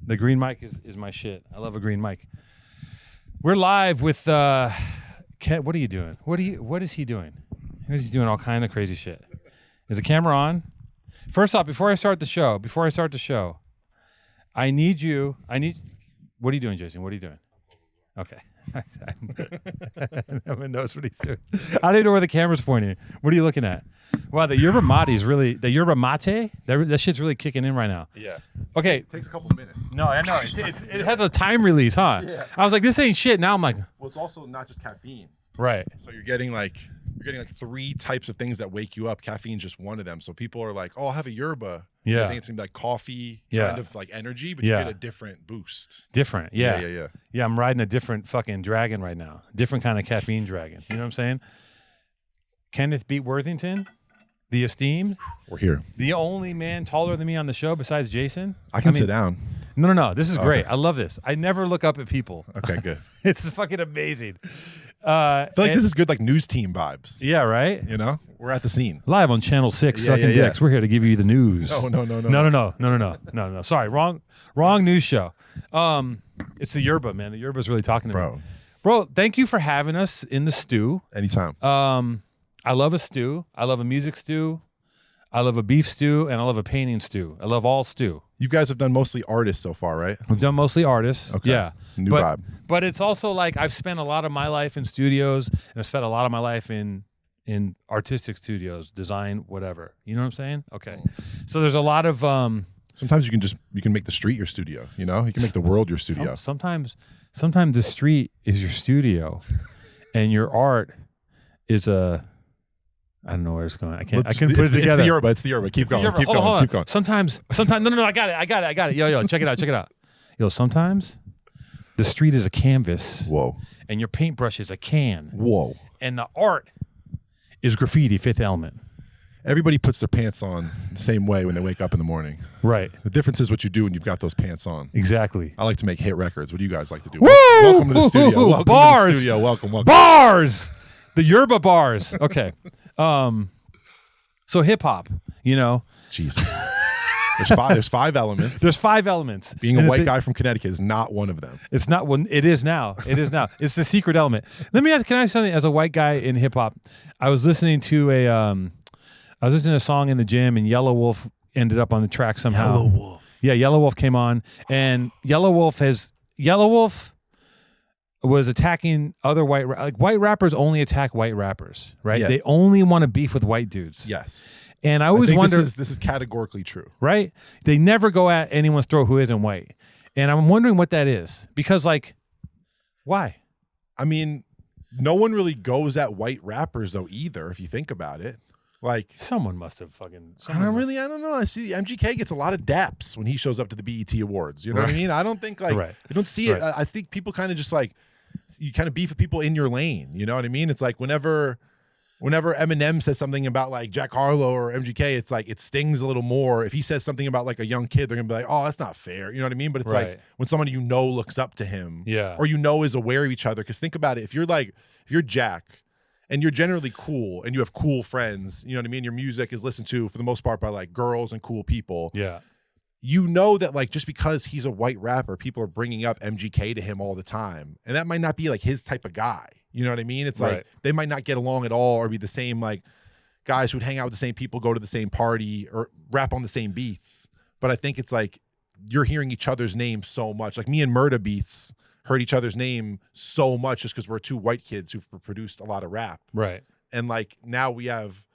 The green mic is my shit. I love a green mic. We're live with Ken. What are you doing? What is he doing? He's doing all kind of crazy shit. Is the camera on? First off, before I start the show, I need. What are you doing, Jason? What are you doing? Okay. No one knows what he's doing. I don't even know where the camera's pointing. What are you looking at? Wow, the yerba mate is really the yerba mate. That shit's really kicking in right now. Yeah. Okay. It takes a couple minutes. No, I know it has a time release, huh? Yeah. I was like, this ain't shit. Now I'm like, Well, it's also not just caffeine. right. So you're getting like three types of things that wake you up. Caffeine's just one of them. So people are like, "Oh, I'll have a yerba." Yeah. I think it's gonna be like coffee, Yeah. kind of like energy, but Yeah. you get a different boost. Different. Yeah. Yeah. Yeah, I'm riding a different fucking dragon right now. Different kind of caffeine dragon. You know what I'm saying? Kenneth beat Worthington, the esteemed, We're here. the only man taller than me on the show besides Jason. I can sit down. No. This is great. Okay. I love this. I never look up at people. Okay, good. It's fucking amazing. I feel like this is good, like news team vibes. Yeah, right? You know, we're at the scene. Live on Channel 6, Yeah, Sucking yeah. Dicks. We're here to give you the news. No. Sorry, wrong news show. It's the yerba, man. The yerba's really talking to me. Bro, thank you for having us in the stew. Anytime. I love a stew. I love a music stew. I love a beef stew, and I love a painting stew. I love all stew. You guys have done mostly artists so far, right? We've done mostly artists. Okay. Yeah. New vibe. But it's also like I've spent a lot of my life in studios, and I've spent a lot of my life in artistic studios, design, whatever. You know what I'm saying? Okay. So there's a lot of Sometimes you can make the street your studio. You know, you can make the world your studio. sometimes the street is your studio, and your art is a. I don't know where it's going. I couldn't put it together. It's the yerba. Keep going. Hold on. Sometimes. No. I got it. Yo, check it out. Yo, sometimes the street is a canvas. Whoa. And your paintbrush is a can. Whoa. And the art is graffiti, Fifth Element. Everybody puts their pants on the same way when they wake up in the morning. Right. The difference is what you do when you've got those pants on. Exactly. I like to make hit records. What do you guys like to do? Woo! Welcome to the studio. Welcome Bars. to the studio. Welcome. Bars. The yerba bars. Okay. So hip hop, you know. Jesus. There's five elements. There's 5 elements. Being a white guy from Connecticut is not one of them. It's not one. It is now. It's the secret element. Let me ask. Can I ask something? As a white guy in hip hop, I was listening to a song in the gym, and Yellow Wolf ended up on the track somehow. Yellow Wolf. Yeah, Yellow Wolf came on, and Yellow Wolf was attacking other white rappers only attack white rappers, right? Yeah. They only want to beef with white dudes. Yes. And I always wonder, this is categorically true. right? They never go at anyone's throat who isn't white. And I'm wondering what that is. Because why? I mean, no one really goes at white rappers though either, if you think about it. Like Someone must have fucking... I don't know. I see MGK gets a lot of daps when he shows up to the BET Awards. You know what I mean? I don't think Right. I don't see it. Right. I think people kind of just you kind of beef with people in your lane. You know what I mean? It's like whenever Eminem says something about like Jack Harlow or MGK, it's like it stings a little more. If he says something about like a young kid, they're gonna be like, "Oh, that's not fair." You know what I mean? But it's Right. like when someone you know looks up to him, Yeah. or is aware of each other. Because think about it, if you're Jack and you're generally cool and you have cool friends, you know what I mean? Your music is listened to for the most part by like girls and cool people. Yeah. You know that like just because he's a white rapper, people are bringing up MGK to him all the time. And that might not be like his type of guy. You know what I mean? It's like Right. they might not get along at all or be the same like guys who'd hang out with the same people, go to the same party or rap on the same beats. But I think it's like you're hearing each other's names so much. Like me and Murda Beats heard each other's name so much just because we're 2 white kids who've produced a lot of rap. Right. And like now we have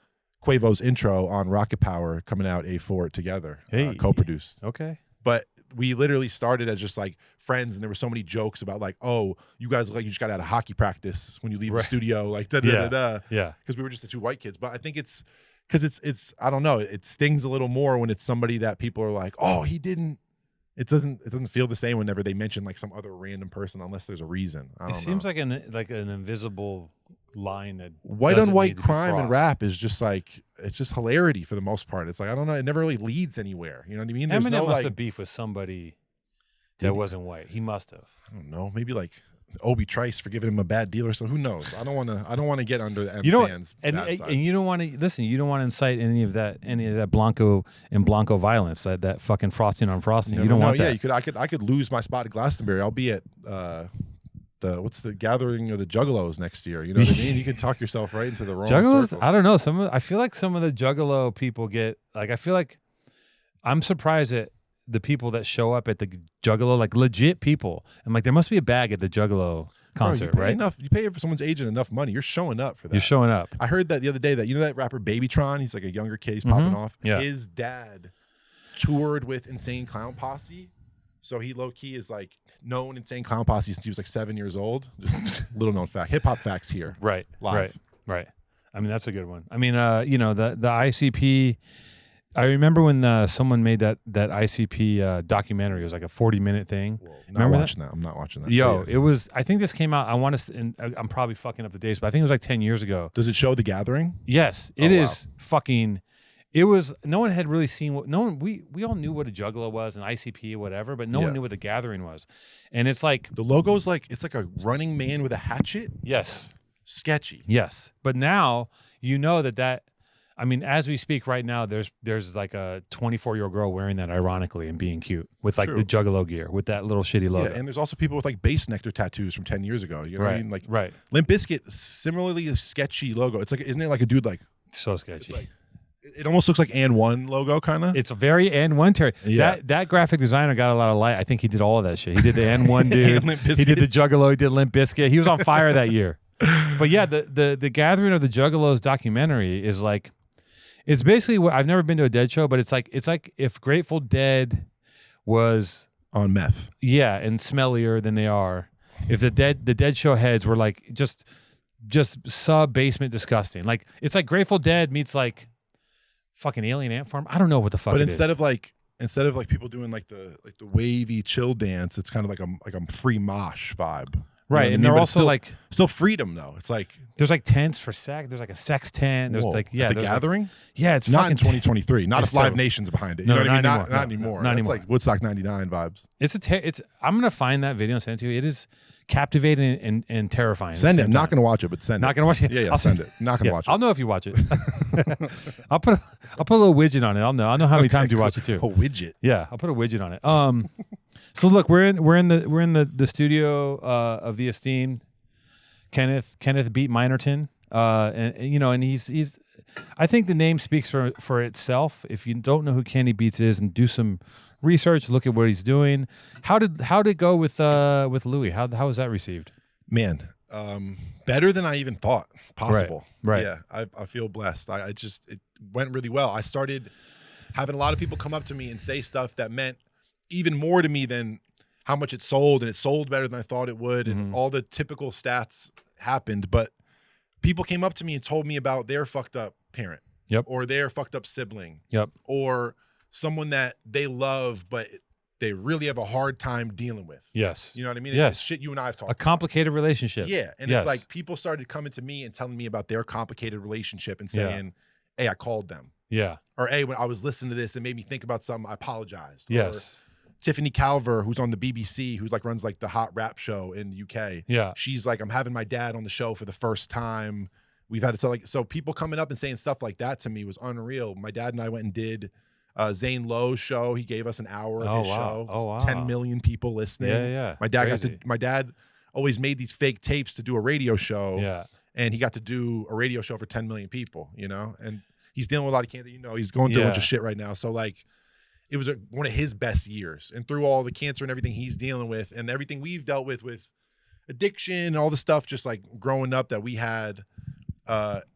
Quavo's intro on Rocket Power coming out A4 together, Hey. co-produced. Okay. But we literally started as just like friends, and there were so many jokes about like, oh, you guys look like you just got out of hockey practice when you leave the Right. studio, like da da da da. Yeah. Because we were just the 2 white kids. But I think it's because it's I don't know, it stings a little more when it's somebody that people are like, oh, he didn't. It doesn't feel the same whenever they mention like some other random person unless there's a reason. I don't know. It seems like an invisible line that white doesn't on white need to be crime and crossed. rap is just like it's just hilarity for the most part. It's like I don't know, it never really leads anywhere. You know what I mean? There's Eminem no must like have beef with somebody that wasn't white. He must have. I don't know, maybe like Obi Trice for giving him a bad deal or so. Who knows? I don't want to get under the M You know, fans. and you don't want to listen. You don't want to incite any of that Blanco and Blanco violence. That fucking frosting on frosting. You don't want that. Yeah, I could lose my spot at Glastonbury. I'll be at what's the gathering of the Juggalos next year. You know what I mean? You can talk yourself right into the wrong Juggalos. circle. I don't know. I feel like some of the Juggalo people get like. I feel like I'm surprised at the people that show up at the Juggalo, like legit people. I'm like, there must be a bag at the Juggalo concert, Bro, right? You pay for someone's agent enough money. You're showing up for that. You're showing up. I heard that the other day that, you know that rapper Babytron? He's like a younger kid. He's popping off. Yeah. His dad toured with Insane Clown Posse. So he low-key is like known Insane Clown Posse since he was like 7 years old. Just little known fact. Hip-hop facts here. Right. Live. Right. I mean, that's a good one. I mean, you know, the ICP... I remember when someone made that ICP documentary. It was like a 40-minute thing. Whoa, I'm not watching that. Yo, Yeah. it was. I think this came out. I want to. And I'm probably fucking up the dates, but I think it was like 10 years ago. Does it show The Gathering? Yes, it Oh, is fucking. It was. No one had really seen what. No one. We all knew what a Juggalo was, an ICP, or whatever, but no one knew what the Gathering was. And it's like The logo's like, it's like a running man with a hatchet. yes, Sketchy. yes. But now you know that. I mean, as we speak right now, there's like a 24-year-old girl wearing that ironically and being cute with like True. the Juggalo gear with that little shitty logo. Yeah, and there's also people with like Bass Nectar tattoos from 10 years ago. You know what I mean? Like right. Limp Bizkit, similarly a sketchy logo. It's like, isn't it like a dude like, So sketchy. it's like, it almost looks like And One logo kind of. It's a very N1 Terry. Yeah. That graphic designer got a lot of light. I think he did all of that shit. He did the N1 dude. Limp He did Bizkit. the Juggalo. He did Limp Bizkit. He was on fire that year. But yeah, the Gathering of the Juggalos documentary is like, it's basically what I've never been to a Dead show, but it's like if Grateful Dead was On meth. yeah and smellier than they are. If the Dead show heads were like just sub basement disgusting. Like it's like Grateful Dead meets like fucking Alien Ant Farm. I don't know what the fuck. But it instead is. of like people doing like the wavy chill dance, it's kind of like a free mosh vibe. You know right, what I and mean? they're But also it's like still freedom though. It's like there's like tents for sex. There's like a sex tent. There's whoa, like yeah, at the there's Gathering. Like, yeah, it's Not in fucking 2023. Not It's if Live terrible. Nation's behind it. You No, know what I mean? not Not anymore. anymore. Not It's anymore. like Woodstock '99 vibes. It's I'm gonna find that video and send it to you. It is captivating and terrifying. at the Send it. same I'm not time. going to watch it, but send it. Not gonna watch it. Yeah, I'll send it. Not going to Yeah, watch it. I'll know if you watch it. I'll put a little widget on it. I'll know how many times you watch it too. A widget. Yeah, I'll put a widget on it. So look, we're in the studio of the esteemed Kenneth Beat Minerton. And you know, and he's I think the name speaks for itself. If you don't know who Kenny Beats is and do some research, look at what he's doing. How did it go with Louis? How was that received? Man, better than I even thought possible. Right. Yeah, I feel blessed. It went really well. I started having a lot of people come up to me and say stuff that meant even more to me than how much it sold, and it sold better than I thought it would, and all the typical stats happened. But people came up to me and told me about their fucked up parent, Yep. or their fucked up sibling, Yep. or someone that they love but they really have a hard time dealing with. Yes. You know what I mean? Yes. It's shit you and I have talked A complicated relationship. yeah, and Yes. it's like people started coming to me and telling me about their complicated relationship and saying, "Hey, I called them," Yeah. or "Hey, when I was listening to this, it made me think about something. I apologized." Yes. Or Tiffany Calver, who's on the BBC, who like runs like the hot rap show in the UK. Yeah. She's like, "I'm having my dad on the show for the first time. We've had to tell like so people coming up and saying stuff like that to me was unreal." My dad and I went and did Zane Lowe's show. He gave us an hour of his show. Oh, wow. 10 million people listening. Yeah. My dad Crazy. my dad always made these fake tapes to do a radio show. Yeah. And he got to do a radio show for 10 million people, you know? And he's dealing with a lot of cancer, you know, he's going through a bunch of shit right now. So like it was one of his best years. And through all the cancer and everything he's dealing with and everything we've dealt with addiction and all the stuff just like growing up that we had,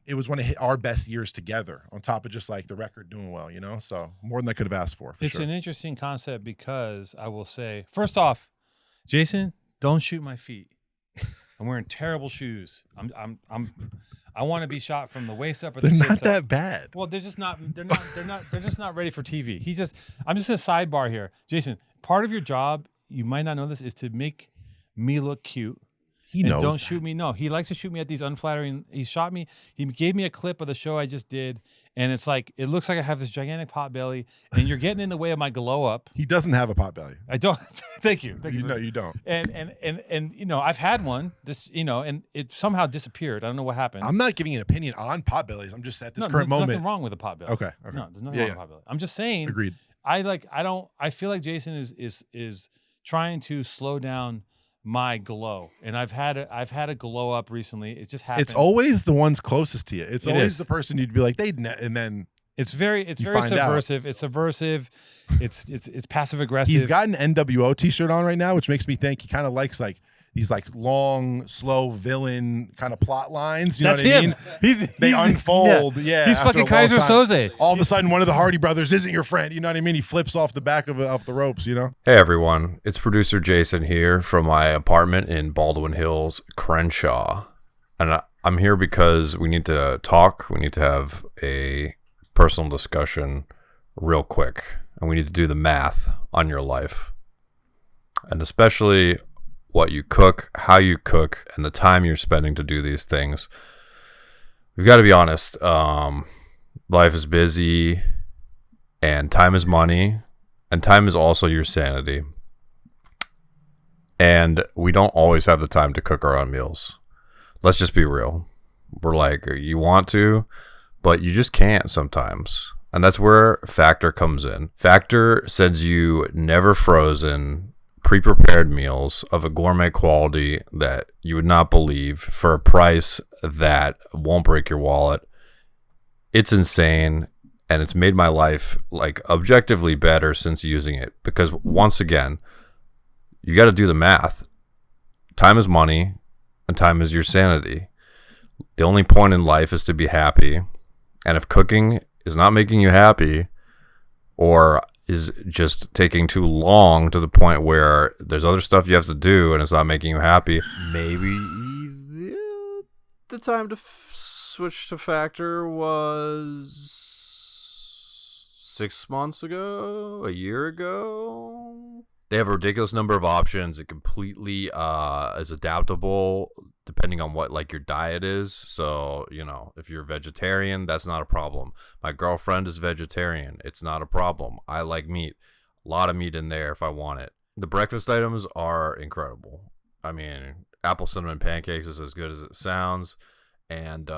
it was one of our best years together on top of just like the record doing well, you know? So more than I could have asked for It's sure. an interesting concept because I will say, first off, Jason, don't shoot my feet. I'm wearing terrible shoes. I want to be shot from the waist up or the They're tits not up. that bad. Well, they're just not ready for TV. I'm just a sidebar here. Jason, part of your job, you might not know this, is to make me look cute He knows. Don't shoot me. No, he likes to shoot me at these unflattering. He shot me. He gave me a clip of the show I just did, and it's like it looks like I have this gigantic pot belly, and you're getting in the way of my glow up. He doesn't have a pot belly. I don't. Thank you. No, you don't. And you know, I've had one. This, you know, and it somehow disappeared. I don't know what happened. I'm not giving an opinion on pot bellies. I'm just at this current there's moment. nothing wrong with a pot belly. Okay. No, there's nothing wrong with a pot belly. I'm just saying. Agreed. I feel like Jason is trying to slow down my glow, and I've had a glow up recently. It just happened. It's always the ones closest to you. It's always is. the person you'd be like, and then it's very subversive. It's subversive. It's passive aggressive. He's got an NWO t-shirt on right now, which makes me think he kind of likes like these like long, slow villain kind of plot lines. You That's know what him. I mean? They unfold. Yeah. He's fucking Kaiser Soze. All of a sudden, one of the Hardy brothers isn't your friend. You know what I mean? He flips off the back of the ropes, you know? Hey everyone, it's producer Jason here from my apartment in Baldwin Hills, Crenshaw. And I'm here because we need to talk. We need to have a personal discussion real quick. And we need to do the math on your life. And especially what you cook, how you cook, and the time you're spending to do these things. We've got to be honest. Life is busy, and time is money, and time is also your sanity. And we don't always have the time to cook our own meals. Let's just be real. We're like, you want to, but you just can't sometimes. And that's where Factor comes in. Factor sends you never frozen, pre-prepared meals of a gourmet quality that you would not believe for a price that won't break your wallet. It's insane, and it's made my life like objectively better since using it, because once again, you got to do the math. Time is money, and time is your sanity. The only point in life is to be happy, and if cooking is not making you happy, or is just taking too long to the point where there's other stuff you have to do and it's not making you happy, maybe the time to switch to Factor was 6 months ago, a year ago. They have a ridiculous number of options. It completely is adaptable depending on what like your diet is. So, you know, if you're vegetarian, that's not a problem. My girlfriend is vegetarian. It's not a problem. I like meat. A lot of meat in there if I want it. The breakfast items are incredible. I mean, apple cinnamon pancakes is as good as it sounds. And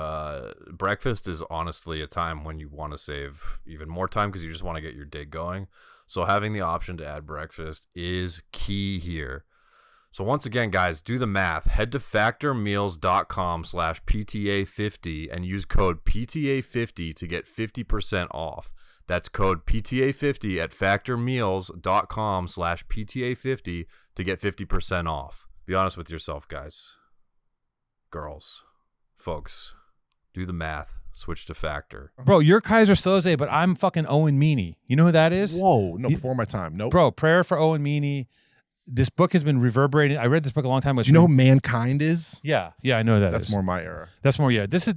breakfast is honestly a time when you want to save even more time because you just want to get your day going. So having the option to add breakfast is key here. So once again, guys, do the math. Head to factormeals.com/PTA50 and use code PTA50 to get 50% off. That's code PTA50 at factormeals.com/PTA50 to get 50% off. Be honest with yourself, guys. Girls. Folks. Do the math. Switch to Factor. Bro, you're Kaiser Soze, but I'm fucking Owen Meany. You know who that is? Whoa. No, before my time. Nope. Bro, prayer for Owen Meany. This book has been reverberating. I read this book a long time ago. Do you know who Mankind is? Yeah, I know that. That's more my era. That's more. Yeah, this is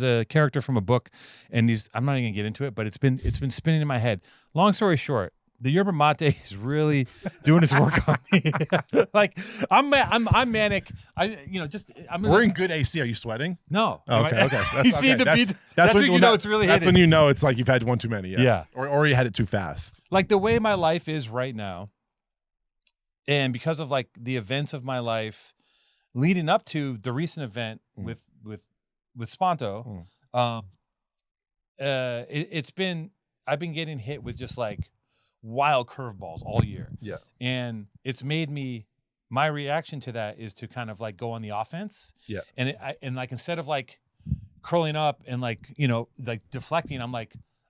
a character from a book, and I'm not even gonna get into it, but it's been spinning in my head. Long story short, the yerba mate is really doing its work on me. Like I'm manic. We're in good AC. Are you sweating? No. Okay. You see the beat. That's when you know it's really hitting. That's when you know it's like you've had one too many. Yeah. Or you had it too fast. Like the way my life is right now. And because of like the events of my life leading up to the recent event with Sponto, I've been getting hit with just like wild curveballs all year. Yeah. And it's made my reaction to that is to kind of like go on the offense. Yeah. And like instead of like curling up and like, you know, like deflecting,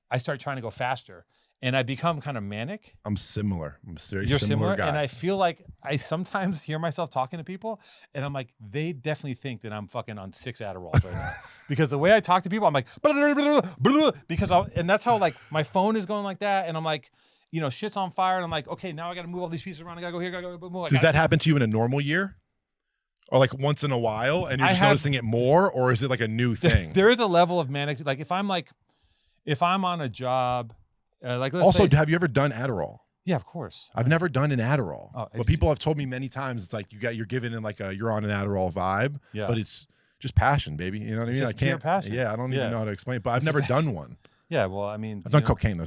I start trying to go faster. And I become kind of manic. I'm similar. I'm a very You're similar guy. And I feel like I sometimes hear myself talking to people, and I'm like, they definitely think that I'm fucking on 6 Adderalls right now. Because the way I talk to people, I'm like, because and that's how like my phone is going like that, and I'm like, you know, shit's on fire, and I'm like, okay, now I got to move all these pieces around. I got to go here, Does that happen to you in a normal year? Or like once in a while, and you're just noticing it more, or is it like a new thing? There is a level of manic. Like if I'm on a job. Like also, have you ever done Adderall? Yeah, of course. I've never done an Adderall. Oh, But people have told me many times, it's like you're given in like you're on an Adderall vibe, Yeah. but it's just passion, baby. You know what I mean? It's just I can't. pure passion. Yeah, I don't Yeah. even know how to explain it, but I've It's never passion. done one. Yeah, well, I mean, I've done cocaine. Though.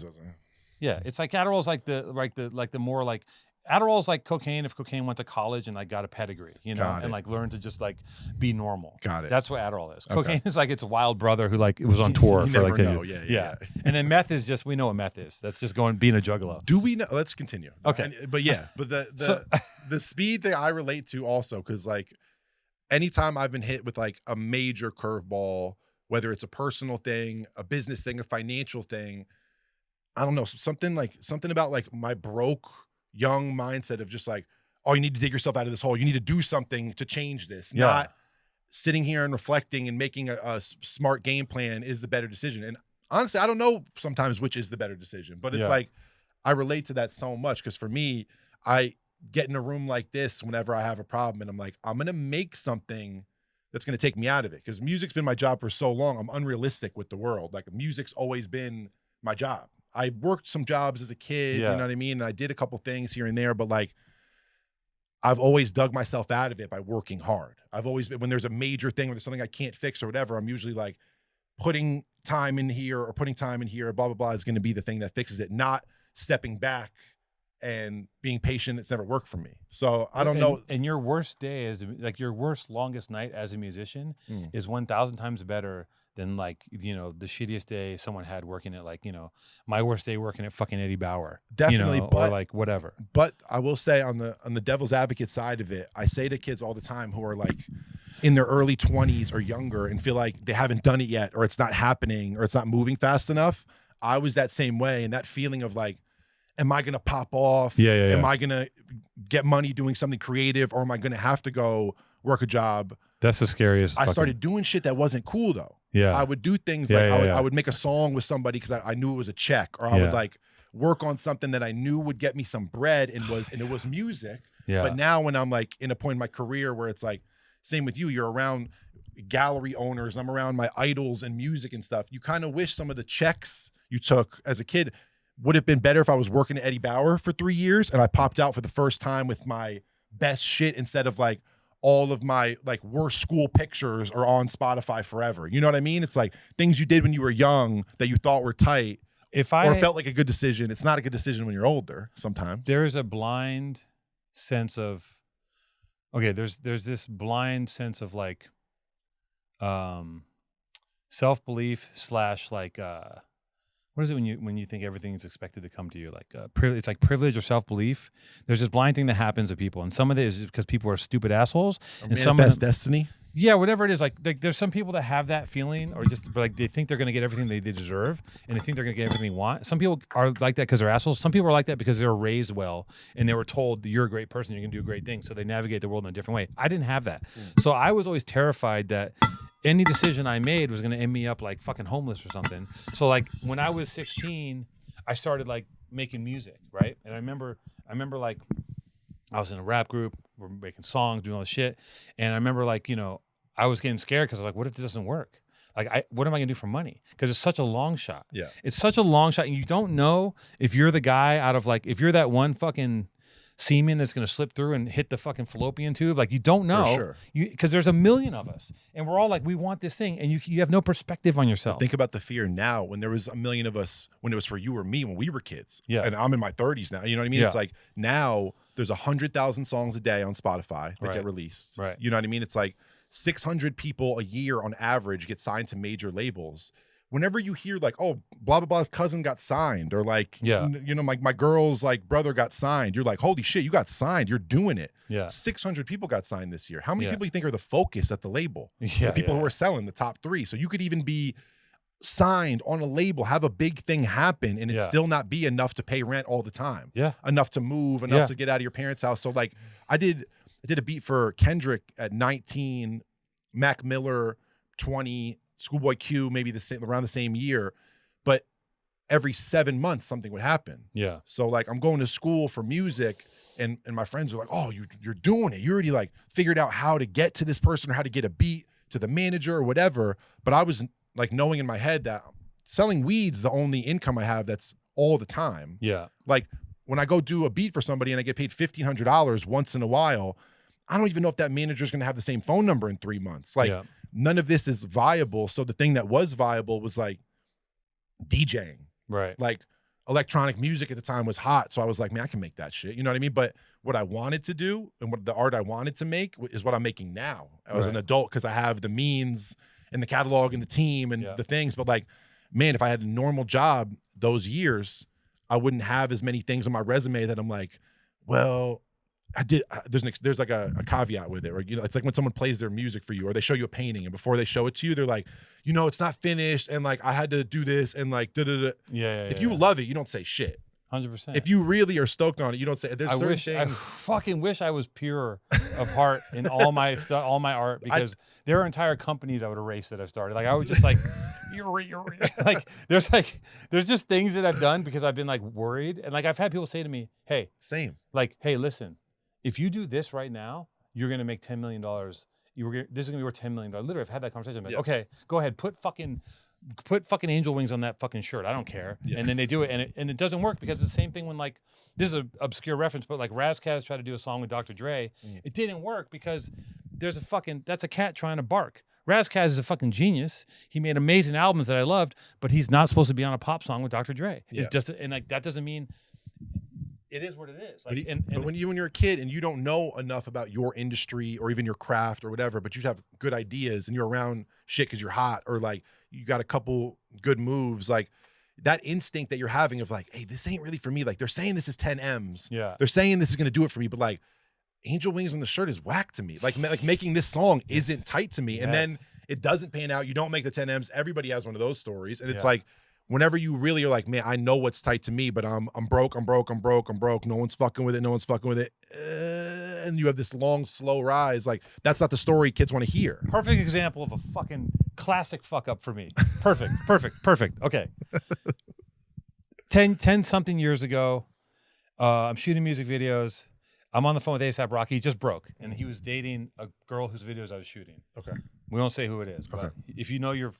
Yeah, it's like Adderall's like the more like Adderall's like cocaine if cocaine went to college and like got a pedigree, you know, Got and it. like learned to just like be normal. Got it. That's what Adderall is. Okay. Cocaine is like its a wild brother who like it was on tour You for like never 10 know. years. Yeah. And then meth is just we know what meth is. That's just being a juggalo. Do we know? Let's continue. Okay. But the speed thing I relate to also, because like anytime I've been hit with like a major curveball, whether it's a personal thing, a business thing, a financial thing, I don't know, something about like my broke young mindset of just like, oh, you need to dig yourself out of this hole. You need to do something to change this. Yeah. Not sitting here and reflecting and making a smart game plan is the better decision. And honestly, I don't know sometimes which is the better decision, but it's Yeah. like I relate to that so much because for me, I get in a room like this whenever I have a problem and I'm like, I'm going to make something that's going to take me out of it because music's been my job for so long. I'm unrealistic with the world. Like music's always been my job. I worked some jobs as a kid, Yeah. you know what I mean? And I did a couple things here and there, but like I've always dug myself out of it by working hard. I've always been, when there's a major thing or there's something I can't fix or whatever, I'm usually like putting time in here, blah, blah, blah is going to be the thing that fixes it, not stepping back and being patient. It's never worked for me. So I don't know. And your worst day is like your worst longest night as a musician is 1,000 times better than like, you know, the shittiest day someone had working at like, you know, my worst day working at fucking Eddie Bauer. Definitely, you know, but or like whatever. But I will say on the devil's advocate side of it, I say to kids all the time who are like in their early 20s or younger and feel like they haven't done it yet or it's not happening or it's not moving fast enough. I was that same way. And that feeling of like, am I going to pop off? Yeah. Am I going to get money doing something creative or am I going to have to go work a job? That's the scariest. I started doing shit that wasn't cool though. Yeah. I would do things Yeah, like yeah, I would make a song with somebody because I knew it was a check, or I would like work on something that I knew would get me some bread and it was music. Yeah. But now when I'm like in a point in my career where it's like, same with you, you're around gallery owners, I'm around my idols and music and stuff. You kind of wish some of the checks you took as a kid would have been better if I was working at Eddie Bauer for 3 years and I popped out for the first time with my best shit instead of like all of my like worst school pictures are on Spotify forever. You know what I mean? It's like things you did when you were young that you thought were tight or felt like a good decision. It's not a good decision when you're older sometimes. There's a blind sense of, okay, there's this blind sense of like self-belief / like what is it when you think everything's expected to come to you? Like it's like privilege or self-belief. There's this blind thing that happens to people, and some of it is because people are stupid assholes, and some of them, destiny. yeah, whatever it is. Like there's some people that have that feeling, or just like they think they're gonna get everything they deserve, and they think they're gonna get everything they want. Some people are like that because they're assholes. Some people are like that because they were raised well, and they were told you're a great person, you're gonna do great things, so they navigate the world in a different way. I didn't have that, so I was always terrified that any decision I made was going to end me up like fucking homeless or something. So like when I was 16, I started like making music, right? And I remember like I was in a rap group, we're making songs, doing all this shit. And I remember like, you know, I was getting scared because I was like, what if this doesn't work? Like, what am I going to do for money? Because it's such a long shot. Yeah. It's such a long shot. And you don't know if you're the guy out of like, if you're that one fucking semen that's going to slip through and hit the fucking fallopian tube. Like, you don't know. sure. Because there's a million of us. And we're all like, we want this thing. And you have no perspective on yourself. Think about the fear now when there was a million of us, when it was for you or me when we were kids. Yeah. And I'm in my 30s now. You know what I mean? Yeah. It's like now there's 100,000 songs a day on Spotify that Right. get released. Right. You know what I mean? It's like 600 people a year on average get signed to major labels. Whenever you hear like, oh, blah, blah, blah's cousin got signed, or like, Yeah. you know, my girl's like brother got signed. You're like, holy shit, you got signed. You're doing it. Yeah. 600 people got signed this year. How many Yeah. people you think are the focus at the label? Yeah, The people yeah. who are selling the top 3. So you could even be signed on a label, have a big thing happen, and it Yeah. still not be enough to pay rent all the time. Yeah. Enough to move, enough Yeah. to get out of your parents' house. So like I did a beat for Kendrick at 19, Mac Miller 20, Schoolboy Q maybe around the same year, but every 7 months something would happen. Yeah. So like I'm going to school for music, and my friends are like, oh, you're doing it. You already like figured out how to get to this person or how to get a beat to the manager or whatever. But I was like knowing in my head that selling weed's the only income I have that's all the time. Yeah. Like when I go do a beat for somebody and I get paid $1,500 once in a while, I don't even know if that manager is going to have the same phone number in 3 months. Like none of this is viable. So the thing that was viable was like DJing. Right. Like electronic music at the time was hot. So I was like, man, I can make that shit. You know what I mean? But what I wanted to do and what the art I wanted to make is what I'm making now as an adult, because I have the means and the catalog and the team and the things. But like, man, if I had a normal job those years, I wouldn't have as many things on my resume that I'm like, well, I did. There's like a caveat with it, or it's like when someone plays their music for you, or they show you a painting, and before they show it to you, they're like, it's not finished, and like I had to do this, and like da. If you love it, you don't say shit. 100%. If you really are stoked on it, you don't say. There's certain things. I fucking wish I was pure of heart in all my stuff, all my art, because there are entire companies I would erase that I've started. Like I was just like, like there's just things that I've done because I've been like worried, and like I've had people say to me, hey, hey, listen. If you do this right now, you're gonna make $10 million. This is gonna be worth $10 million. Literally, I've had that conversation. I'm like, okay, go ahead, put fucking angel wings on that fucking shirt. I don't care. And then they do it, and it doesn't work because it's the same thing when like this is an obscure reference, but like Razkaz tried to do a song with Dr. Dre. It didn't work because that's a cat trying to bark. Razkaz is a fucking genius. He made amazing albums that I loved, but he's not supposed to be on a pop song with Dr. Dre. It's just and like that doesn't mean. It is what it is. Like, but when you're a kid and you don't know enough about your industry or even your craft or whatever, but you have good ideas and you're around shit because you're hot, or like you got a couple good moves, like that instinct that you're having of like, hey, this ain't really for me. Like they're saying this is 10 M's. Yeah. They're saying this is going to do it for me, but like angel wings on the shirt is whack to me. Like making this song isn't tight to me. And then it doesn't pan out. You don't make the 10 M's. Everybody has one of those stories. And it's like, whenever you really are like, man, I know what's tight to me, but I'm broke. No one's fucking with it. And you have this long, slow rise. Like, that's not the story kids want to hear. Perfect example of a fucking classic fuck up for me. Perfect. Okay. 10 something years ago, I'm shooting music videos. I'm on the phone with A$AP Rocky. He just broke, and he was dating a girl whose videos I was shooting. Okay. We won't say who it is, but if you know your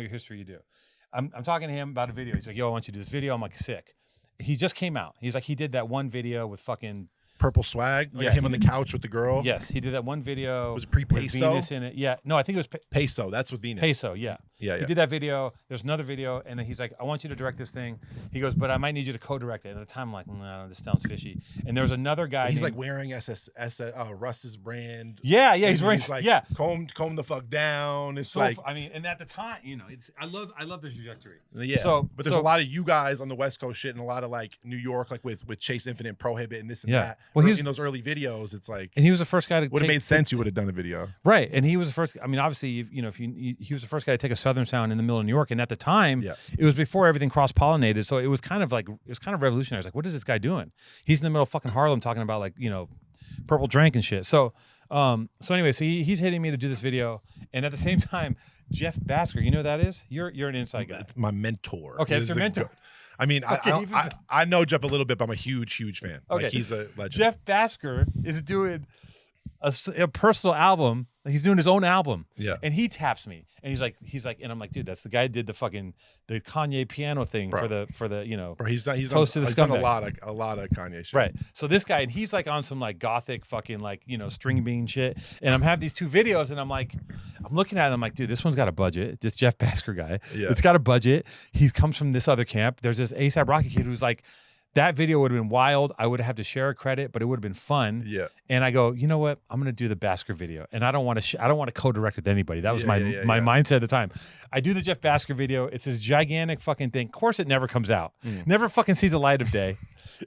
history, you do. I'm talking to him about a video. He's like, yo, I want you to do this video. I'm like, sick. He just came out. He's like, he did that one video with fucking Purple Swag, like him on the couch with the girl. Yes, he did that one video. Was it pre-Peso? Venus in it. Yeah, no, I think it was Peso. That's with Venus. Peso. Yeah. He did that video. There's another video, and then he's like, I want you to direct this thing. He goes, but I might need you to co-direct it. And at the time, I'm like, no, this sounds fishy. And there was another guy. He's like wearing Russ's brand. Yeah, he's wearing. He's like, comb the fuck down. It's so, like, I mean, and at the time, it's I love the trajectory. Yeah. But there's a lot of you guys on the West Coast shit, and a lot of like New York, like with Chase Infinite, Prohibit, and this and that. Well, in those early videos, it's like, and he was the first guy to would have made sense. You would have done a video, right? And he was the first. I mean, obviously, he was the first guy to take a Southern sound in the middle of New York, and at the time, it was before everything cross-pollinated, so it was kind of revolutionary. Like, what is this guy doing? He's in the middle of fucking Harlem talking about like purple drink and shit. So anyway, so he's hitting me to do this video, and at the same time, Jeff Basker, you know who that is? You're an inside guy. My mentor. Okay, it's your mentor. I mean, I know Jeff a little bit, but I'm a huge fan. Okay. Like, he's a legend. Jeff Basker is doing a personal album. He's doing his own album. Yeah. And he taps me, and he's like, and I'm like, dude, that's the guy who did the Kanye piano thing for the Bro, he's done a lot of Kanye shit. Right. So this guy, and he's like on some like gothic fucking like, string bean shit. And I'm having these two videos, and I'm looking at it, I'm like, dude, this one's got a budget. This Jeff Basker guy. Yeah. It's got a budget. He comes from this other camp. There's this A$AP Rocky kid who's like, that video would have been wild. I would have to share a credit, but it would have been fun. Yeah. And I go, you know what? I'm gonna do the Basker video, and I don't want to co-direct with anybody. That was my mindset at the time. I do the Jeff Basker video. It's this gigantic fucking thing. Of course, it never comes out. Never fucking sees the light of day.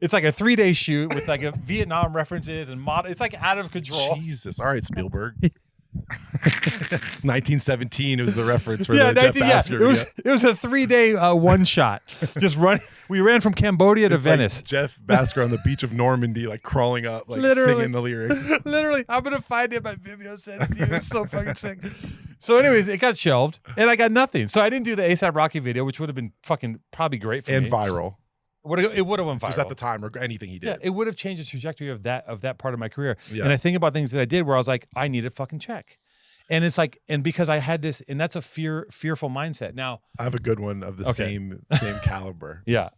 It's like a 3-day shoot with like a Vietnam references and It's like out of control. Jesus. All right, Spielberg. 1917 was the reference for the Jeff Basker. It was a 3-day one shot. Just run. We ran from Cambodia to Venice. Like Jeff Basker on the beach of Normandy, like crawling up, like singing the lyrics. Literally, I'm gonna find it. My Vimeo sent it to you. It's so fucking sick. So, anyways, it got shelved, and I got nothing. So I didn't do the A$AP Rocky video, which would have been fucking probably great for me. And viral. It would have went viral. Just at the time, or anything he did. Yeah, it would have changed the trajectory of that part of my career. Yeah. And I think about things that I did where I was like, I need a fucking check. And it's like, and because I had this, and that's a fearful mindset. Now I have a good one of the same caliber. Yeah.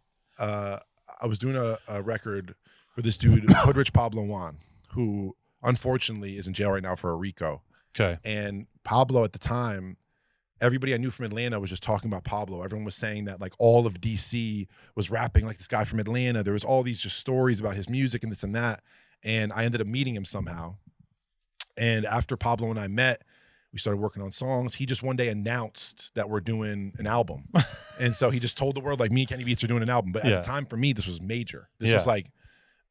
I was doing a record for this dude, Hoodrich Pablo Juan, who unfortunately is in jail right now for a RICO. Okay. And Pablo at the time, everybody I knew from Atlanta was just talking about Pablo. Everyone was saying that like all of DC was rapping like this guy from Atlanta. There was all these just stories about his music and this and that. And I ended up meeting him somehow. And after Pablo and I met, we started working on songs. He just one day announced that we're doing an album. And so he just told the world, like, me and Kenny Beats are doing an album. But at the time, for me, this was major. This was like,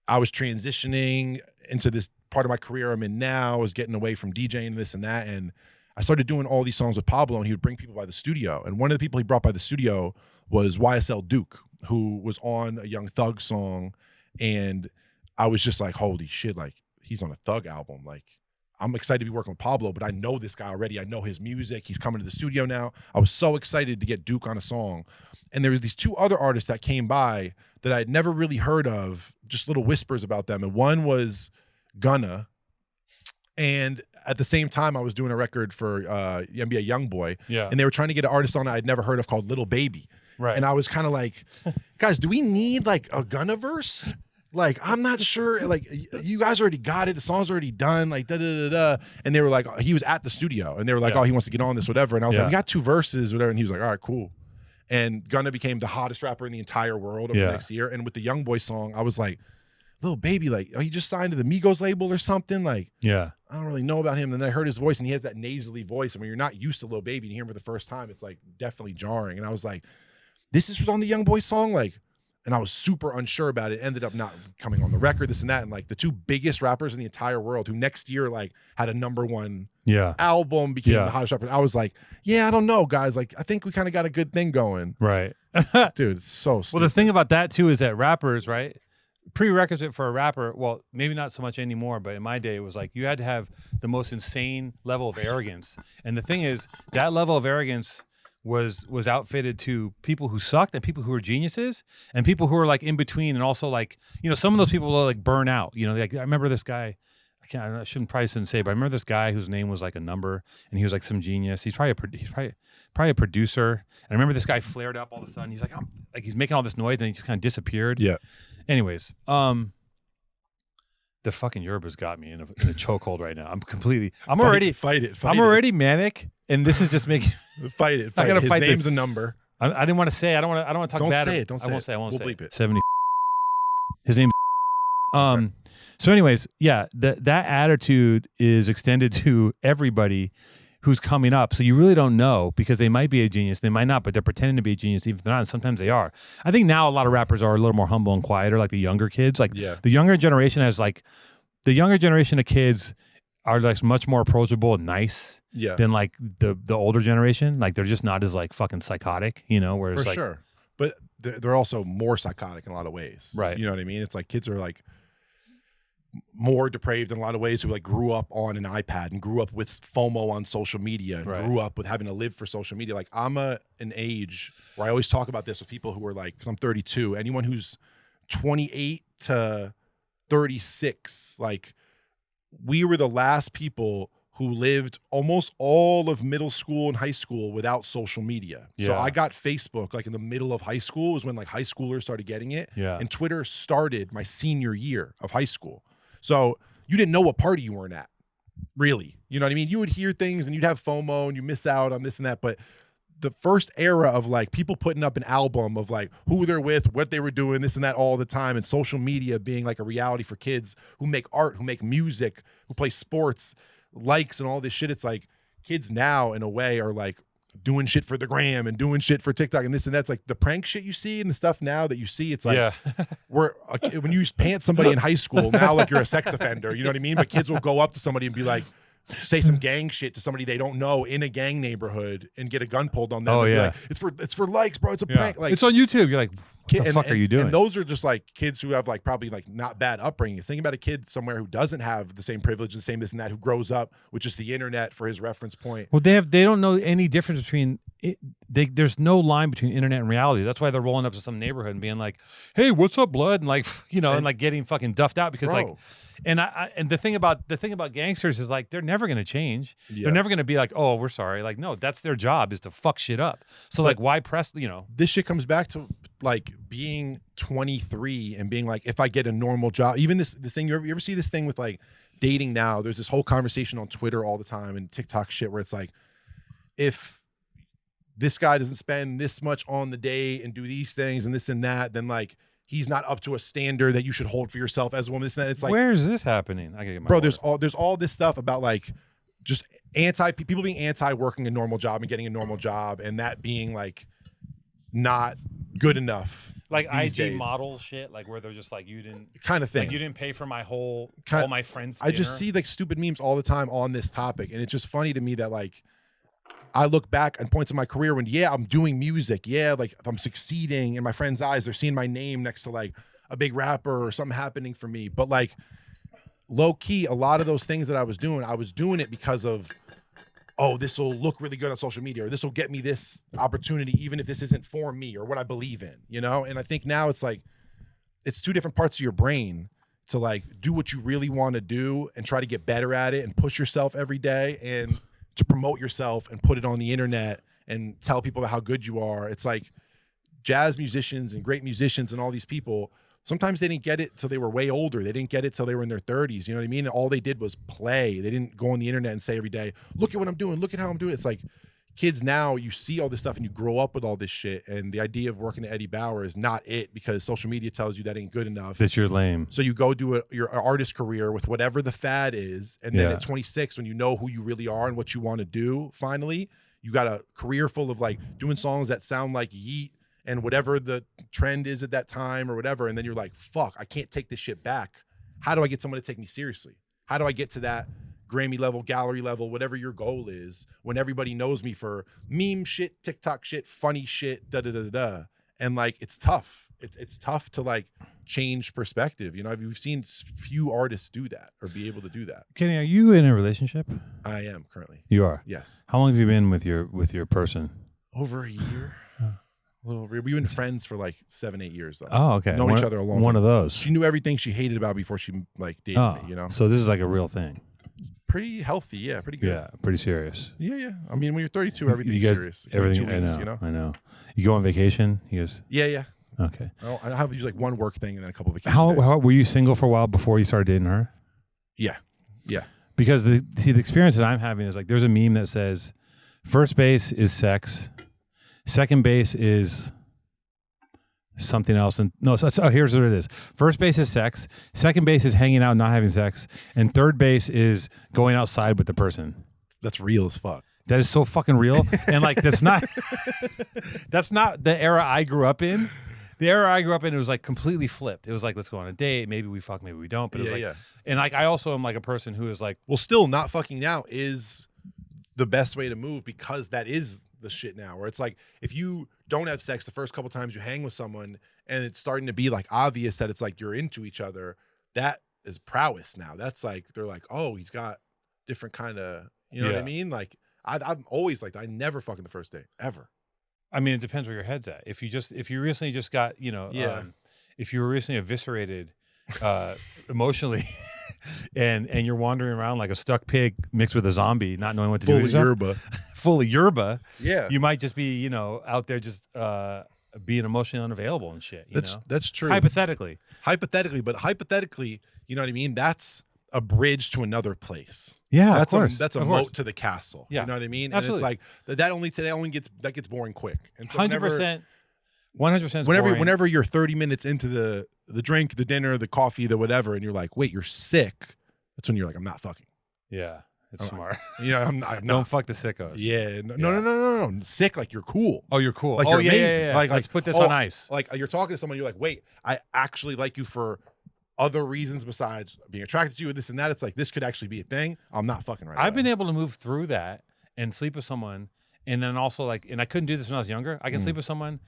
I was transitioning into this part of my career I'm in now. I was getting away from DJing this and that. And I started doing all these songs with Pablo, and he would bring people by the studio. And one of the people he brought by the studio was YSL Duke, who was on a Young Thug song. And I was just like, holy shit, like, he's on a Thug album. Like, I'm excited to be working with Pablo, but I know this guy already. I know his music. He's coming to the studio now. I was so excited to get Duke on a song. And there were these two other artists that came by that I had never really heard of, just little whispers about them. And one was Gunna. And at the same time, I was doing a record for NBA Youngboy. Yeah. And they were trying to get an artist on I'd never heard of called Little Baby. Right. And I was kind of like, guys, do we need like a Gunna verse? Like, I'm not sure. Like, you guys already got it. The song's already done. Like, da-da-da-da. And they were like, he was at the studio. And they were like, oh, he wants to get on this, whatever. And I was like, we got 2 verses, whatever. And he was like, all right, cool. And Gunna became the hottest rapper in the entire world over the next year. And with the Youngboy song, I was like, Little Baby, like, oh, he just signed to the Migos label or something? Like, I don't really know about him. And then I heard his voice, and he has that nasally voice. And when you're not used to Little Baby and you hear him for the first time, it's like definitely jarring. And I was like, this is what's on the Youngboy song? Like, and I was super unsure about it. Ended up not coming on the record, this and that. And like the 2 biggest rappers in the entire world who next year like had a #1 album, became the hottest rapper. I was like, I don't know, guys. Like, I think we kind of got a good thing going. Right. Dude, it's so stupid. Well, the thing about that too is that rappers, right? Prerequisite for a rapper, well, maybe not so much anymore, but in my day, it was like you had to have the most insane level of arrogance. And the thing is, that level of arrogance was outfitted to people who sucked and people who were geniuses and people who were like in between, and also like, you know, some of those people will like burn out. You know, like I remember this guy. I shouldn't say, but I remember this guy whose name was like a number, and he was like some genius. He's probably a producer. And I remember this guy flared up all of a sudden. He's like, he's making all this noise, and he just kind of disappeared. Yeah. Anyways, the fucking Yoruba's got me in a chokehold right now. I'm already manic, and this is just making fight it. I gotta His fight name's a number. I didn't want to say. I don't want to talk Don't bad. say it. Don't say it. I won't We'll say bleep it. it. 70. His name's. So, anyways, that attitude is extended to everybody who's coming up. So you really don't know, because they might be a genius, they might not, but they're pretending to be a genius, even if they're not. And sometimes they are. I think now a lot of rappers are a little more humble and quieter, like the younger kids. Like the younger generation of kids are like much more approachable and nice than like the older generation. Like they're just not as like fucking psychotic, you know. Whereas for sure, but they're also more psychotic in a lot of ways, right? You know what I mean? It's like kids are like more depraved in a lot of ways, who like grew up on an iPad and grew up with FOMO on social media and grew up with having to live for social media. Like I'm an age where I always talk about this with people who are like, cause I'm 32, anyone who's 28 to 36, like we were the last people who lived almost all of middle school and high school without social media. So I got Facebook like in the middle of high school, was when like high schoolers started getting it. And Twitter started my senior year of high school. So you didn't know what party you weren't at, really. You know what I mean? You would hear things and you'd have FOMO and you miss out on this and that. But the first era of like people putting up an album of like who they're with, what they were doing, this and that all the time, and social media being like a reality for kids who make art, who make music, who play sports, likes and all this shit. It's like kids now in a way are like doing shit for the gram and doing shit for TikTok and this and that's, like the prank shit you see and the stuff now that you see. It's like when you pant somebody in high school now, like you're a sex offender, you know what I mean? But kids will go up to somebody and be like, say some gang shit to somebody they don't know in a gang neighborhood and get a gun pulled on them. Oh yeah, like, it's for likes, bro. It's a prank. Like it's on YouTube. You're like, what the fuck are you doing? And those are just like kids who have like probably like not bad upbringing. Think about a kid somewhere who doesn't have the same privilege, the same this and that, who grows up with just the internet for his reference point. Well, they don't know any difference between there's no line between internet and reality. That's why they're rolling up to some neighborhood and being like, "Hey, what's up, blood?" and like, and like getting fucking duffed out because Bro. like, and the thing about gangsters is like they're never gonna change. Yeah. They're never gonna be like, "Oh, we're sorry." Like, no, that's their job is to fuck shit up. So like, why press? This shit comes back to like being 23 and being like, if I get a normal job, even this thing. You ever see this thing with like dating now? There's this whole conversation on Twitter all the time and TikTok shit where it's like, if this guy doesn't spend this much on the day and do these things and this and that, then like he's not up to a standard that you should hold for yourself as a woman. This and that. It's like, where is this happening? I gotta get my bro, water. there's all this stuff about like just people being anti working a normal job and getting a normal job and that being like not good enough. Like these IG days. model shit, like where they're just like, you didn't kind of thing. like, you didn't pay for my all my friends' I just dinner. see like stupid memes all the time on this topic, and it's just funny to me that like I look back on points in my career when I'm doing music, like I'm succeeding in my friends' eyes, they're seeing my name next to like a big rapper or something happening for me, but like low key, a lot of those things that I was doing it because of, oh, this will look really good on social media, or this will get me this opportunity, even if this isn't for me or what I believe in, And I think now it's like, it's two different parts of your brain to like do what you really want to do and try to get better at it and push yourself every day and to promote yourself and put it on the internet and tell people about how good you are. It's like jazz musicians and great musicians and all these people, sometimes they didn't get it till they were way older. They didn't get it till they were in their 30s. You know what I mean? And all they did was play. They didn't go on the internet and say every day, look at what I'm doing. Look at how I'm doing it. It's like kids now, you see all this stuff and you grow up with all this shit. And the idea of working at Eddie Bauer is not it because social media tells you that ain't good enough. that you're lame. So you go do your artist career with whatever the fad is. And then at 26, when you know who you really are and what you want to do, finally, you got a career full of like doing songs that sound like Yeet and whatever the trend is at that time or whatever. And then you're like, fuck, I can't take this shit back. How do I get someone to take me seriously? How do I get to that Grammy level, gallery level, whatever your goal is, when everybody knows me for meme shit, TikTok shit, funny shit, da-da-da-da-da. And like, it's tough. It's tough to like change perspective. We've seen few artists do that or be able to do that. Kenny, are you in a relationship? I am currently. You are? Yes. How long have you been with your person? Over a year. A little over. We've been friends for like 7-8 years though. Oh, okay. Known each other a long time. One of those. She knew everything she hated about me before she like dated me, So this is like a real thing. Pretty healthy, yeah, pretty good. Yeah, pretty serious. Yeah. I mean, when you're 32, everything's serious. Everything, 2 weeks, I know. You go on vacation? He goes, Yeah. okay. I have usually like one work thing and then a couple of vacation How days. were you single for a while before you started dating her? Yeah. Because the experience that I'm having is like, there's a meme that says, first base is sex, second base is something else, and here's what it is. First base is sex, second base is hanging out and not having sex, and third base is going outside with the person. That's real as fuck. That is so fucking real. And like, that's not the era I grew up in. The era I grew up in, it was like completely flipped. It was like, let's go on a date, maybe we fuck, maybe we don't, but it was like, and like, I also am like a person who is like, well, still not fucking now is the best way to move, because that is the shit now, where it's like, if you don't have sex the first couple times you hang with someone and it's starting to be like obvious that it's like you're into each other, that is prowess now. That's like, they're like, oh, he's got different kind of, you know what I mean? Like, I'm always like, I never fucking the first date ever. I mean, it depends where your head's at. If you recently just got, if you were recently eviscerated emotionally and you're wandering around like a stuck pig mixed with a zombie, not knowing what to do with yourself, full of yerba, you might just be, out there just being emotionally unavailable and shit. That's true. Hypothetically, you know what I mean? That's a bridge to another place. Yeah, that's of course. That's a moat to the castle. Yeah. You know what I mean? Absolutely. And it's like that gets boring quick. And so 100%. 100%. Whenever you're 30 minutes into the drink, the dinner, the coffee, the whatever, and you're like, wait, you're sick. That's when you're like, I'm not fucking. Yeah, it's smart. I'm not. Don't fuck the sickos. Yeah. No. Sick, like you're cool. Oh, you're cool. Like you're amazing. Yeah. Let's put this on ice. Like you're talking to someone, you're like, wait, I actually like you for other reasons besides being attracted to you, this and that. It's like, this could actually be a thing. I'm not fucking right. I've been able to move through that and sleep with someone, and then also like, and I couldn't do this when I was younger. I can sleep with someone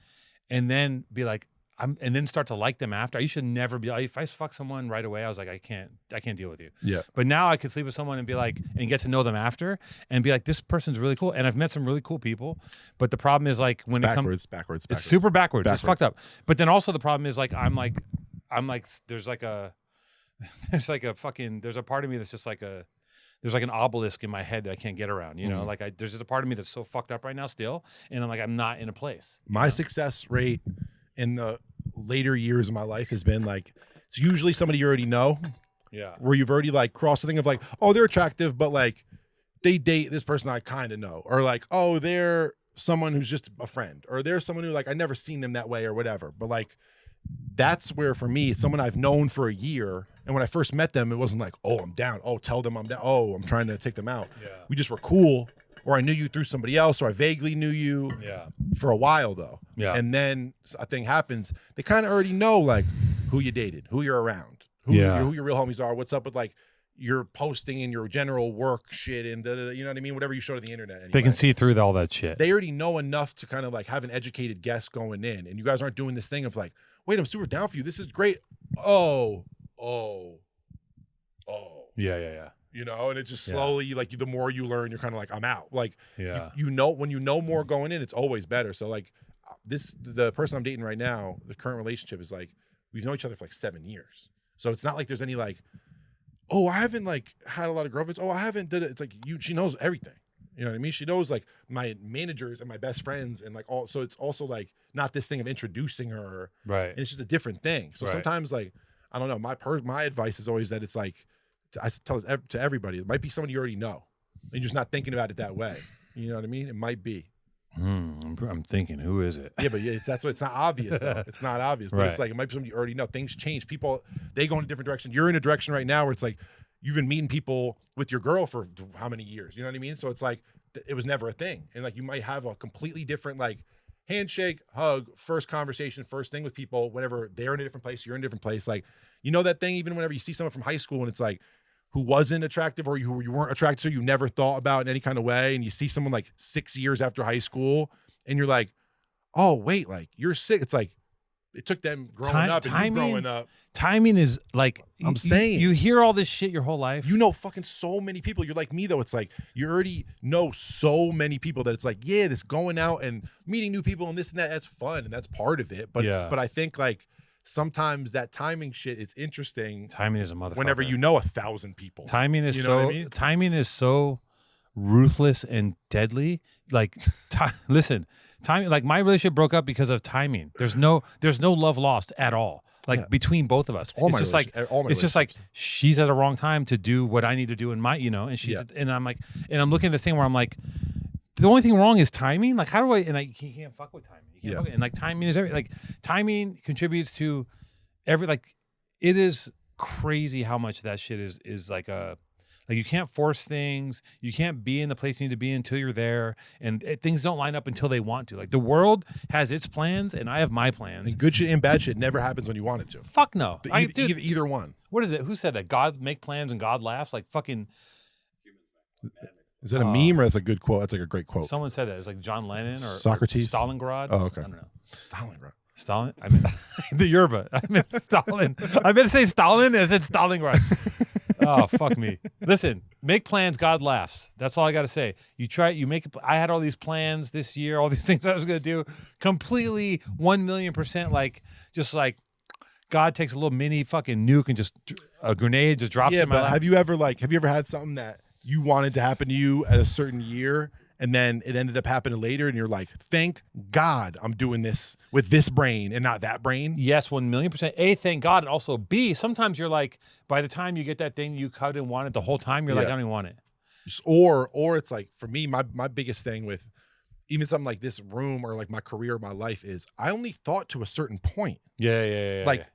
and then be like, and then start to like them after. I used to never be if I fuck someone right away, I was like, I can't deal with you. Yeah. But now I could sleep with someone and be like, and get to know them after and be like, this person's really cool. And I've met some really cool people. But the problem is like when it comes backwards. it's super backwards. It's fucked up. But then also the problem is like I'm like there's like a part of me that's just like there's like an obelisk in my head that I can't get around, you know, like there's just a part of me that's so fucked up right now still. And I'm like, I'm not in a place. My success rate in the later years of my life has been like, it's usually somebody you already know. Yeah. Where you've already like crossed the thing of like, oh, they're attractive, but like they date this person I kind of know. Or like, oh, they're someone who's just a friend. Or they're someone who like, I never seen them that way or whatever. But like, that's where for me, it's someone I've known for a year. And when I first met them, it wasn't like, oh, I'm down. Oh, tell them I'm down. Oh, I'm trying to take them out. Yeah. We just were cool. Or I knew you through somebody else, or I vaguely knew you for a while though. Yeah. And then a thing happens. They kind of already know like who you dated, who you're around, who your real homies are, what's up with like your posting and your general work shit and you know what I mean? Whatever you show to the internet. Anyway. They can see through all that shit. They already know enough to kind of like have an educated guess going in. And you guys aren't doing this thing of like, wait, I'm super down for you. This is great. Oh. Yeah. You know, and it's just slowly like the more you learn, you're kind of like, I'm out. Like, you know, when you know more going in, it's always better. So like the person I'm dating right now, the current relationship is like, we've known each other for like 7 years. So it's not like there's any like, oh, I haven't like had a lot of girlfriends. Oh, I haven't did it. It's like she knows everything. You know what I mean? She knows like my managers and my best friends and like all, so it's also like not this thing of introducing her. Right. And it's just a different thing. So sometimes like, I don't know, my advice is always that it's like, I tell it to everybody, it might be somebody you already know. And you're just not thinking about it that way. You know what I mean? It might be. I'm thinking, who is it? Yeah, but that's what it's not obvious though. It's not obvious, but it's like it might be somebody you already know. Things change. People, they go in a different direction. You're in a direction right now where it's like you've been meeting people with your girl for how many years? You know what I mean? So it's like it was never a thing. And like you might have a completely different like handshake, hug, first conversation, first thing with people, whenever they're in a different place, you're in a different place. Like, you know that thing even whenever you see someone from high school and it's like who wasn't attractive or who you weren't attracted to, you never thought about in any kind of way. And you see someone like 6 years after high school and you're like, oh, wait, like you're sick. It's like, it took them growing up and you growing up. Timing is like, I'm saying. You hear all this shit your whole life. You know fucking so many people. You're like me though. It's like, you already know so many people that it's like, yeah, this going out and meeting new people and this and that, that's fun and that's part of it. But I think like, sometimes that timing shit is interesting. Timing is a motherfucker. Whenever you know 1,000 people. Timing is timing is so ruthless and deadly. Like, listen, timing. Like my relationship broke up because of timing. There's no love lost at all. Like between both of us, it's just like she's at the wrong time to do what I need to do in my, you know, and she's and I'm like, and I'm looking at this thing where I'm like, the only thing wrong is timing. Like, how do I? And you can't fuck with timing. You can't fuck with, and like timing is everything. Like timing contributes to every. Like, it is crazy how much that shit is like a. Like you can't force things. You can't be in the place you need to be until you're there, and things don't line up until they want to. Like the world has its plans, and I have my plans. And good shit and bad shit never happens when you want it to. Fuck no. Either one. What is it? Who said that? God make plans and God laughs. Like fucking. Is that a meme or that's a good quote? That's like a great quote. Someone said that. It's like John Lennon or Socrates, Stalingrad. Oh, okay. I don't know. Stalingrad. Stalin. I mean, the Yerba. I meant Stalin. I meant to say Stalin, and I said Stalingrad. Oh fuck me. Listen, make plans. God laughs. That's all I got to say. You make it. I had all these plans this year. All these things I was gonna do. Completely 1,000,000% like just like. God takes a little mini fucking nuke and just a grenade just drops in my lap. Have you ever had something that you wanted to happen to you at a certain year and then it ended up happening later and you're like, thank God I'm doing this with this brain and not that brain? Yes, 1,000,000%. A, thank God. And also B, sometimes you're like, by the time you get that thing you cut and wanted the whole time, you're like, I don't even want it. Or it's like, for me, my biggest thing with even something like this room or like my career, my life is I only thought to a certain point. Yeah. Like,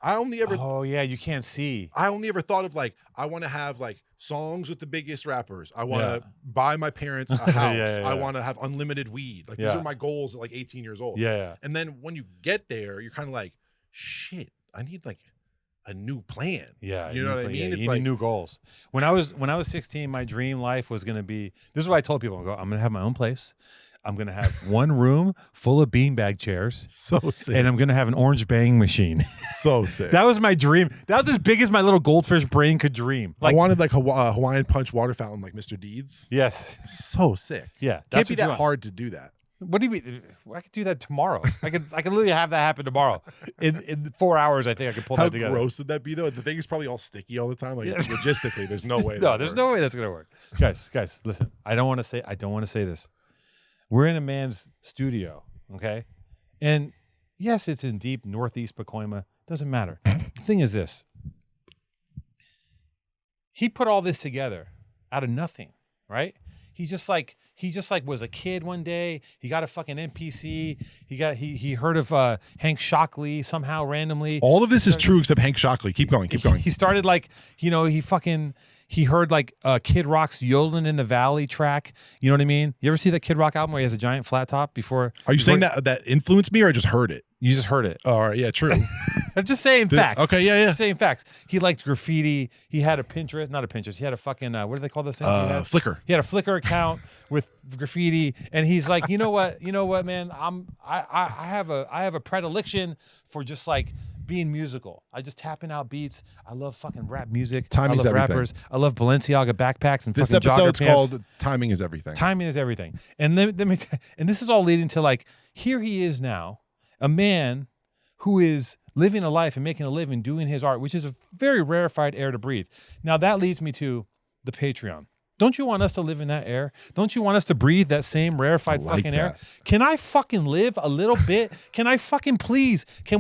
I only ever. Oh yeah, you can't see. I only ever thought of like I want to have like songs with the biggest rappers. I want to buy my parents a house. I want to have unlimited weed. Like these are my goals at like 18 years old. Yeah. And then when you get there, you're kind of like, shit. I need like a new plan. Yeah. You know what I mean? It's like new goals. When I was 16, my dream life was gonna be. This is what I told people. I'm gonna have my own place. I'm going to have one room full of beanbag chairs. So sick. And I'm going to have an orange bang machine. So sick. That was my dream. That was as big as my little goldfish brain could dream. I wanted like a Hawaiian Punch water fountain like Mr. Deeds. Yes. So sick. Yeah. Can't be that hard to do that. What do you mean? I could do that tomorrow. I could literally have that happen tomorrow. In 4 hours, I think I could pull How that together. How gross would that be, though? The thing is probably all sticky all the time. Like logistically, there's no way. No, there's no way that's gonna work. Guys, listen. I don't want to say this. We're in a man's studio, okay? And yes, it's in deep northeast Pacoima. Doesn't matter. The thing is this. He put all this together out of nothing, right? He just like was a kid one day. He got a fucking NPC. He heard of Hank Shockley somehow randomly. All of this is true except Hank Shockley. Keep going. He started like, he heard like Kid Rock's Yodeling in the Valley track. You know what I mean? You ever see that Kid Rock album where he has a giant flat top before? Are you saying that influenced me or I just heard it? You just heard it. All right. Yeah, true. I'm just saying facts. Okay, yeah. Just saying facts. He liked graffiti. He had a Pinterest, not a Pinterest. He had a fucking, what do they call this thing? Flickr. He had a Flickr account with graffiti, and he's like, you know what, man, I have a predilection for just like being musical. I just tapping out beats. I love fucking rap music. Timing's I love everything. rappers. I love Balenciaga backpacks and This fucking jogger episode's pants. called Timing is Everything. Timing is everything. And and this is all leading to like, here he is now, a man who is living a life and making a living doing his art, which is a very rarefied air to breathe. Now that leads me to the Patreon. Don't you want us to live in that air? Don't you want us to breathe that same rarefied fucking air? Can I fucking live a little bit? Can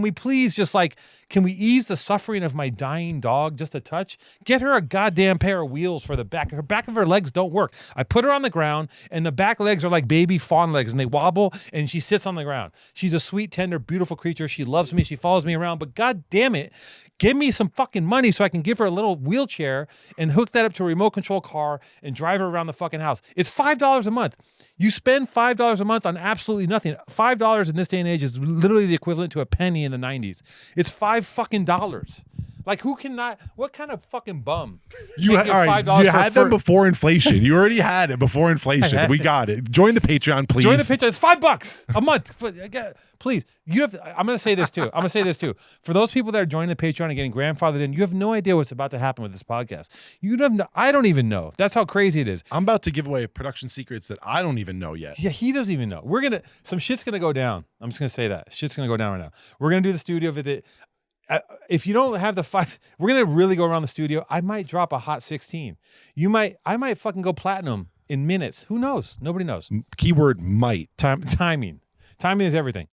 we please just like, can we ease the suffering of my dying dog just a touch? Get her a goddamn pair of wheels for the back. Her back of her legs don't work. I put her on the ground and the back legs are like baby fawn legs and they wobble and she sits on the ground. She's a sweet, tender, beautiful creature. She loves me. She follows me around, but god damn it, give me some fucking money so I can give her a little wheelchair and hook that up to a remote control car and drive her around the fucking house. It's $5 a month. You spend $5 a month on absolutely nothing. $5 in this day and age is literally the equivalent to a penny in the 90s. It's $5 fucking dollars. Like who cannot? What kind of fucking bum? You had them before inflation. You already had it before inflation. We got it. Join the Patreon, please. Join the Patreon. It's $5 a month. Please. I'm going to say this too. For those people that are joining the Patreon and getting grandfathered in, you have no idea what's about to happen with this podcast. I don't even know. That's how crazy it is. I'm about to give away production secrets that I don't even know yet. Yeah, he doesn't even know. Some shit's going to go down. I'm just going to say that. Shit's going to go down right now. We're going to do the studio with it. If you don't have the 5, we're going to really go around the studio. I might drop a hot 16. I might fucking go platinum in minutes. Who knows? Nobody knows. Keyword might. Timing. Timing is everything.